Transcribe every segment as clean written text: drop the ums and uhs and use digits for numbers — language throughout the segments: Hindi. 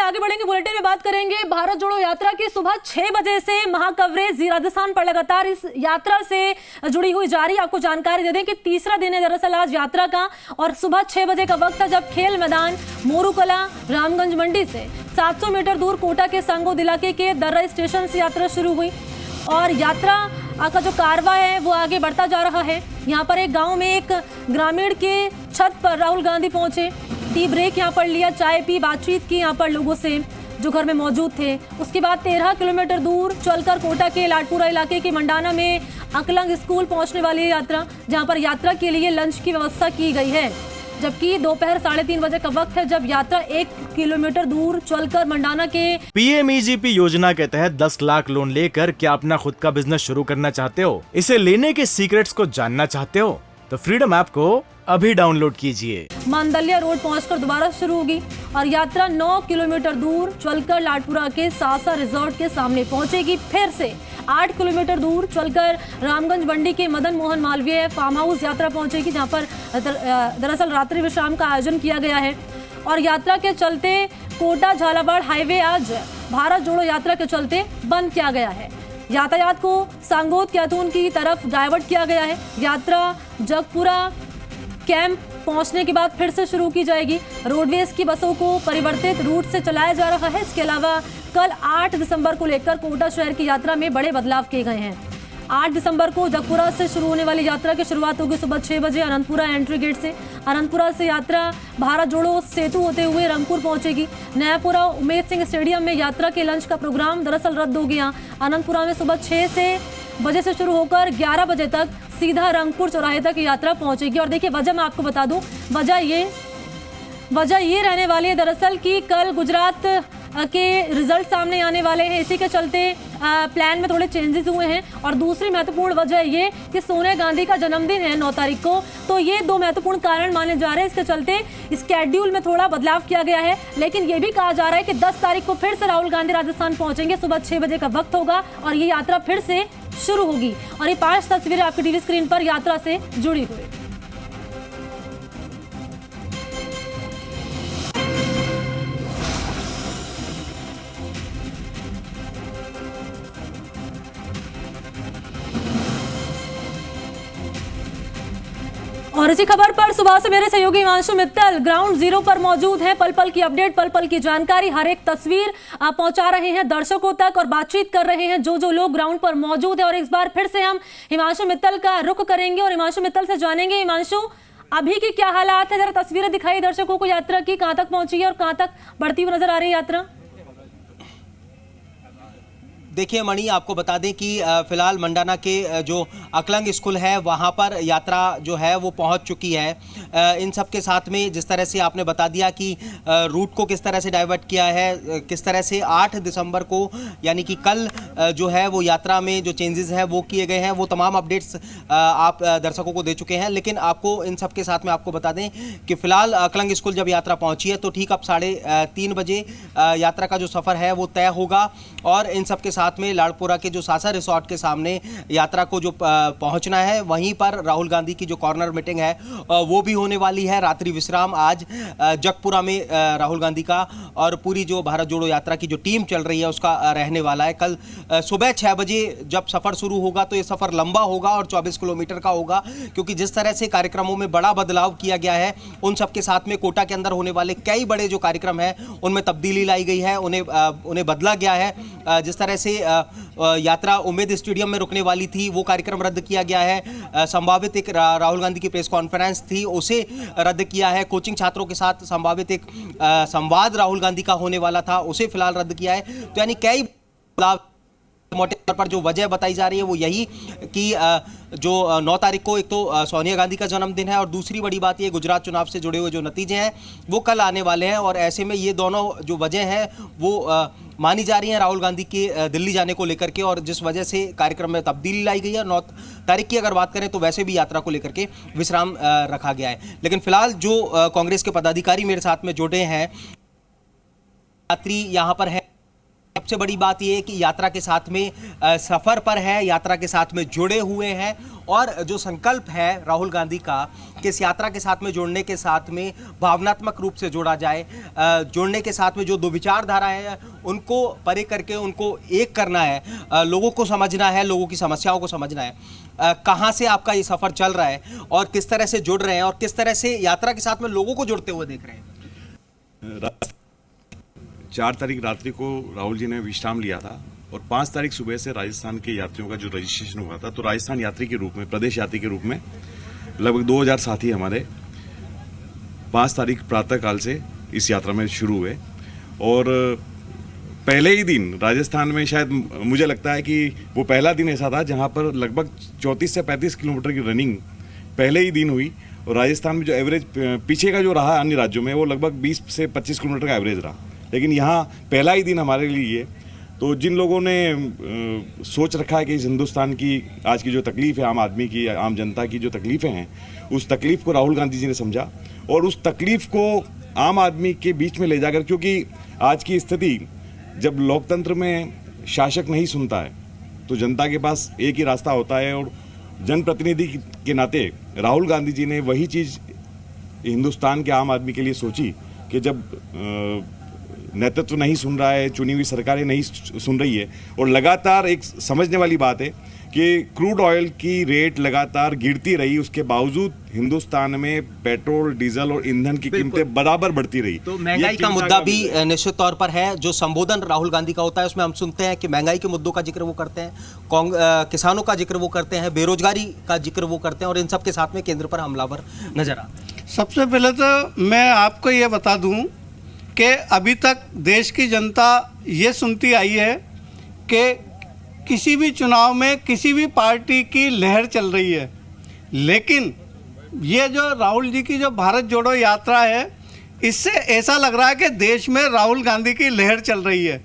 आगे बढ़ेंगे, बुलेटिन में बात करेंगे भारत जोड़ो यात्रा की। सुबह 6 बजे से महाकवरेज राजस्थान पर लगातार इस यात्रा से जुड़ी हुई जारी। आपको जानकारी दे दें कि तीसरा दिन है दरअसल आज यात्रा का, और सुबह 6 बजे का वक्त था जब खेल मैदान मोरूकला रामगंज मंडी से 700 मीटर दूर कोटा के सांगोद इलाके के दर्रा स्टेशन से यात्रा शुरू हुई और यात्रा का जो कारवा है वो आगे बढ़ता जा रहा है। यहाँ पर एक गाँव में एक ग्रामीण के छत पर राहुल गांधी पहुंचे, टी ब्रेक यहाँ पर लिया, चाय पी, बातचीत की यहाँ पर लोगों से जो घर में मौजूद थे। उसके बाद 13 किलोमीटर दूर चलकर कोटा के लाडपुरा इलाके के मंडाना में अकलंग स्कूल पहुंचने वाली है यात्रा, जहां पर यात्रा के लिए लंच की व्यवस्था की गई है। जबकि दोपहर 3:30 बजे का वक्त है जब यात्रा 1 किलोमीटर दूर चलकर मंडाना के PMEGP योजना के तहत 10 लाख लोन लेकर क्या अपना खुद का बिजनेस शुरू करना चाहते हो? इसे लेने के सीक्रेट्स को जानना चाहते हो तो फ्रीडम ऐप को अभी डाउनलोड कीजिए। मांदलिया रोड पहुंचकर दोबारा शुरू होगी और यात्रा 9 किलोमीटर दूर चलकर लाडपुरा के सासा रिजॉर्ट के सामने पहुंचेगी। फिर से 8 किलोमीटर दूर चलकर रामगंज मंडी के मदन मोहन मालवीय फार्म हाउस यात्रा पहुंचेगी, जहां पर दरअसल रात्रि विश्राम का आयोजन किया गया है। और यात्रा के चलते कोटा झालावाड़ हाईवे आज भारत जोड़ो यात्रा के चलते बंद किया गया है। यातायात को सांगोद कैथून की तरफ डाइवर्ट किया गया है। यात्रा जगपुरा कैंप पहुंचने के बाद फिर से शुरू की जाएगी। रोडवेज की बसों को परिवर्तित रूट से चलाया जा रहा है। इसके अलावा कल 8 दिसंबर को लेकर कोटा शहर की यात्रा में बड़े बदलाव किए गए हैं। 8 दिसंबर को जगपुरा से शुरू होने वाली यात्रा की शुरुआत होगी सुबह 6 बजे अनंतपुरा एंट्री गेट से। अनंतपुरा से यात्रा भारत जोड़ो सेतु होते हुए रंगपुर पहुंचेगी। नयापुरा उमेद सिंह स्टेडियम में यात्रा के लंच का प्रोग्राम दरअसल रद्द हो गया। अनंतपुरा में सुबह 6 बजे से शुरू होकर 11 बजे तक सीधा रंगपुर चौराहे तक यात्रा पहुंचेगी। और देखिए वजह मैं आपको बता दूं, वजह ये रहने वाली है दरअसल कि कल गुजरात के रिजल्ट सामने आने वाले हैं, इसी के चलते प्लान में थोड़े चेंजेस हुए हैं। और दूसरी महत्वपूर्ण वजह ये कि सोनिया गांधी का जन्मदिन है 9 तारीख को, तो ये 2 महत्वपूर्ण कारण माने जा रहे हैं। इसके चलते स्केड्यूल में थोड़ा बदलाव किया गया है, लेकिन ये भी कहा जा रहा है कि 10 तारीख को फिर से राहुल गांधी राजस्थान पहुंचेंगे। सुबह 6 बजे का वक्त होगा और ये यात्रा फिर से शुरू होगी। और ये 5 तस्वीरें आपकी टीवी स्क्रीन पर यात्रा से जुड़ी हुई। और इसी खबर पर सुबह से मेरे सहयोगी हिमांशु मित्तल ग्राउंड जीरो पर मौजूद हैं। पल पल की अपडेट, पल पल की जानकारी, हर एक तस्वीर आप पहुंचा रहे हैं दर्शकों तक और बातचीत कर रहे हैं जो लोग ग्राउंड पर मौजूद है। और इस बार फिर से हम हिमांशु मित्तल का रुख करेंगे और हिमांशु मित्तल से जानेंगे, हिमांशु अभी की क्या हालात है, जरा तस्वीरें दिखाई दर्शकों को यात्रा की, कहां तक पहुंची है और कहां तक बढ़ती हुई नजर आ रही है यात्रा। देखिए मणि, आपको बता दें कि फिलहाल मंडाना के जो अकलंग स्कूल है वहाँ पर यात्रा जो है वो पहुँच चुकी है। इन सब के साथ में जिस तरह से आपने बता दिया कि रूट को किस तरह से डाइवर्ट किया है, किस तरह से 8 दिसंबर को यानी कि कल जो है वो यात्रा में जो चेंजेस हैं वो किए गए हैं, वो तमाम अपडेट्स आप दर्शकों को दे चुके हैं। लेकिन आपको इन सब के साथ में आपको बता दें कि फिलहाल अकलंग स्कूल जब यात्रा पहुँची है तो ठीक अब 3:30 बजे यात्रा का जो सफ़र है वो तय होगा। और इन सब के साथ में लाडपुरा के जो सासा रिसोर्ट के सामने यात्रा को जो पहुंचना है, वहीं पर राहुल गांधी की जो कॉर्नर मीटिंग है वो भी होने वाली है। रात्रि विश्राम आज जगपुरा में राहुल गांधी का और पूरी जो भारत जोड़ो यात्रा की जो टीम चल रही है उसका रहने वाला है। कल सुबह 6 बजे जब सफ़र शुरू होगा तो ये सफ़र लंबा होगा और 24 किलोमीटर का होगा, क्योंकि जिस तरह से कार्यक्रमों में बड़ा बदलाव किया गया है उन सब के साथ में कोटा के अंदर होने वाले कई बड़े जो कार्यक्रम हैं उनमें तब्दीली लाई गई है, उन्हें बदला गया है। जिस तरह से यात्रा उमेद स्टेडियम में रुकने वाली थी वो कार्यक्रम रद्द किया गया है। संभावित एक राहुल गांधी की प्रेस कॉन्फ्रेंस थी उसे रद्द किया है। कोचिंग छात्रों के साथ संभावित एक संवाद राहुल गांधी का होने वाला था उसे फिलहाल रद्द किया है। तो यानी कई बदलाव, मोटे तौर पर जो वजह बताई जा रही है वो यही कि जो 9 तारीख को एक तो सोनिया गांधी का जन्मदिन है और दूसरी बड़ी बात ये गुजरात चुनाव से जुड़े हुए जो नतीजे हैं वो कल आने वाले हैं। और ऐसे में ये दोनों जो वजह हैं वो मानी जा रही हैं राहुल गांधी के दिल्ली जाने को लेकर के, और जिस वजह से कार्यक्रम में तब्दीली लाई गई है। 9 तारीख की अगर बात करें तो वैसे भी यात्रा को लेकर के विश्राम रखा गया है। लेकिन फिलहाल जो कांग्रेस के पदाधिकारी मेरे साथ में जुड़े हैं, यात्री यहाँ पर है सबसे बड़ी बात यह है कि यात्रा के साथ में सफर पर है, यात्रा के साथ में जुड़े हुए हैं और जो संकल्प है राहुल गांधी का कि इस यात्रा के साथ में जुड़ने के साथ में भावनात्मक रूप से जोड़ा जाए, जुड़ने के साथ में जो दो विचारधारा है उनको परे करके उनको एक करना है, लोगों को समझना है, लोगों की समस्याओं को समझना है। कहाँ से आपका ये सफर चल रहा है और किस तरह से जुड़ रहे हैं और किस तरह से यात्रा के साथ में लोगों को जुड़ते हुए देख रहे हैं? 4 तारीख रात्रि को राहुल जी ने विश्राम लिया था और 5 तारीख सुबह से राजस्थान के यात्रियों का जो रजिस्ट्रेशन हुआ था, तो राजस्थान यात्री के रूप में, प्रदेश यात्री के रूप में लगभग 2000 साथी हमारे 5 तारीख प्रातःकाल से इस यात्रा में शुरू हुए। और पहले ही दिन राजस्थान में शायद मुझे लगता है कि वो पहला दिन ऐसा था जहां पर लगभग 34 से 35 किलोमीटर की रनिंग पहले ही दिन हुई। और राजस्थान में जो एवरेज पीछे का जो रहा अन्य राज्यों में वो लगभग 20 से 25 किलोमीटर का एवरेज रहा, लेकिन यहाँ पहला ही दिन हमारे लिए। तो जिन लोगों ने सोच रखा है कि इस हिंदुस्तान की आज की जो तकलीफ है, आम आदमी की, आम जनता की जो तकलीफ़ें हैं, उस तकलीफ़ को राहुल गांधी जी ने समझा और उस तकलीफ़ को आम आदमी के बीच में ले जाकर, क्योंकि आज की स्थिति जब लोकतंत्र में शासक नहीं सुनता है तो जनता के पास एक ही रास्ता होता है। और जनप्रतिनिधि के नाते राहुल गांधी जी ने वही चीज़ हिंदुस्तान के आम आदमी के लिए सोची कि जब नेतृत्व नहीं सुन रहा है, चुनी हुई सरकारें नहीं सुन रही है, और लगातार एक समझने वाली बात है कि क्रूड ऑयल की रेट लगातार गिरती रही, उसके बावजूद हिंदुस्तान में पेट्रोल, डीजल और ईंधन की कीमतें बराबर बढ़ती रही। तो महंगाई का मुद्दा भी निश्चित तौर पर है। जो संबोधन राहुल गांधी का होता है उसमें हम सुनते हैं कि महंगाई के मुद्दों का जिक्र वो करते हैं, किसानों का जिक्र वो करते हैं, बेरोजगारी का जिक्र वो करते हैं और इन सब के साथ में केंद्र पर हमलावर नजर आते हैं। सबसे पहले तो मैं आपको ये बता दूं कि अभी तक देश की जनता ये सुनती आई है कि किसी भी चुनाव में किसी भी पार्टी की लहर चल रही है, लेकिन ये जो राहुल जी की जो भारत जोड़ो यात्रा है, इससे ऐसा लग रहा है कि देश में राहुल गांधी की लहर चल रही है।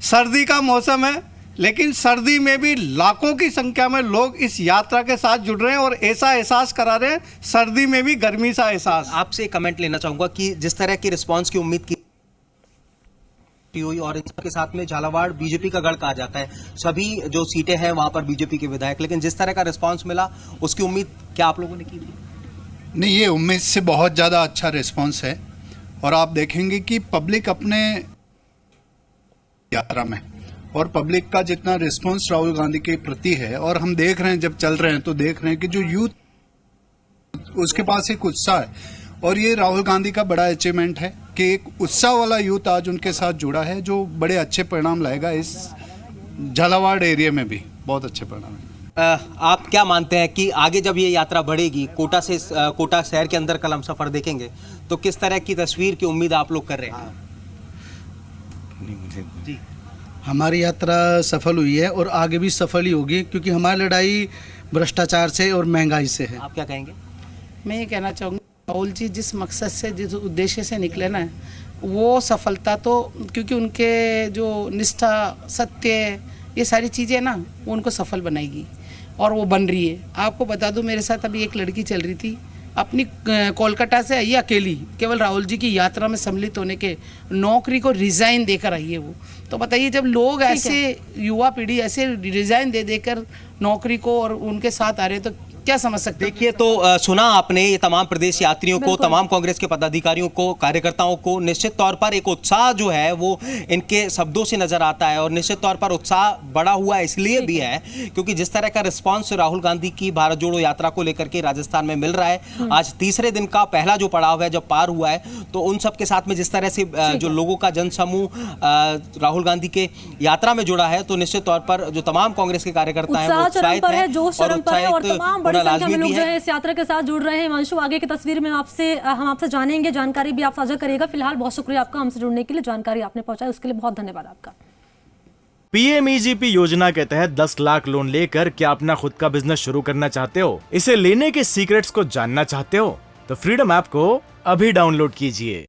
सर्दी का मौसम है, लेकिन सर्दी में भी लाखों की संख्या में लोग इस यात्रा के साथ जुड़ रहे हैं और ऐसा एहसास करा रहे हैं, सर्दी में भी गर्मी सा एहसास। आपसे कमेंट लेना चाहूंगा कि जिस तरह की रिस्पॉन्स की उम्मीद की हुई और इसके साथ में झालावाड़ बीजेपी का गढ़ कहा जाता है, सभी जो सीटें हैं वहां पर बीजेपी के विधायक, लेकिन जिस तरह का रिस्पांस मिला उसकी उम्मीद क्या आप लोगों ने की थी? नहीं, ये उम्मीद से बहुत ज़्यादा अच्छा रिस्पांस है और आप देखेंगे कि पब्लिक अपने यात्रा में और पब्लिक का जितना रिस्पांस राहुल गांधी के प्रति है, और हम देख रहे हैं जब चल रहे हैं तो देख रहे हैं कि जो यूथ उसके पास एक उत्साह है और ये राहुल गांधी का बड़ा अचीवमेंट है कि एक उत्साह वाला यूथ आज उनके साथ जुड़ा है जो बड़े अच्छे परिणाम लाएगा। इस झालावाड़ एरिया में भी बहुत अच्छे परिणाम है। आप क्या मानते हैं कि आगे जब ये यात्रा बढ़ेगी, कोटा शहर के अंदर कल हम सफर देखेंगे, तो किस तरह की तस्वीर की उम्मीद आप लोग कर रहे हैं? जी, हमारी यात्रा सफल हुई है और आगे भी सफल ही होगी, क्योंकि हमारी लड़ाई भ्रष्टाचार से और महंगाई से है। आप क्या कहेंगे? मैं ये कहना चाहूँगी, राहुल जी जिस मकसद से, जिस उद्देश्य से निकले ना, वो सफलता तो, क्योंकि उनके जो निष्ठा, सत्य, ये सारी चीज़ें ना वो उनको सफल बनाएगी और वो बन रही है। आपको बता दूं, मेरे साथ अभी एक लड़की चल रही थी, अपनी कोलकाता से आई अकेली, केवल राहुल जी की यात्रा में सम्मिलित होने के, नौकरी को रिजाइन देकर आई है वो। तो बताइए, जब लोग ऐसे, युवा पीढ़ी ऐसे रिजाइन दे देकर नौकरी को और उनके साथ आ रहे हैं, तो क्या समझ सकते हैं? देखिए, तो सुना आपने, ये तमाम प्रदेश यात्रियों को, तमाम कांग्रेस के पदाधिकारियों को, कार्यकर्ताओं को निश्चित तौर पर एक उत्साह जो है वो इनके शब्दों से नजर आता है और निश्चित तौर पर उत्साह बढ़ा हुआ इसलिए भी है क्योंकि जिस तरह का रिस्पांस राहुल गांधी की भारत जोड़ो यात्रा को लेकर के राजस्थान में मिल रहा है। आज तीसरे दिन का पहला जो पड़ाव है जब पार हुआ है, तो उन सब के साथ में जिस तरह से जो लोगों का जनसमूह राहुल गांधी के यात्रा में जुड़ा है, तो निश्चित तौर पर जो तमाम कांग्रेस के कार्यकर्ता हैं वो उत्साहित हैं और तमाम बड़ी संख्या में लोग जो है इस यात्रा के साथ जुड़ रहे हैं। वंशु, आगे की तस्वीर में हम आपसे जानेंगे, जानकारी भी आप साझा करिएगा। फिलहाल बहुत शुक्रिया आपका हमसे जुड़ने के लिए, जानकारी आपने पहुंचाई उसके लिए बहुत धन्यवाद आपका। पीएमईजीपी योजना के तहत 10 लाख लोन लेकर क्या अपना खुद का बिजनेस शुरू करना चाहते हो? इसे लेने के सीक्रेट्स को जानना चाहते हो? तो फ्रीडम ऐप को अभी डाउनलोड कीजिए।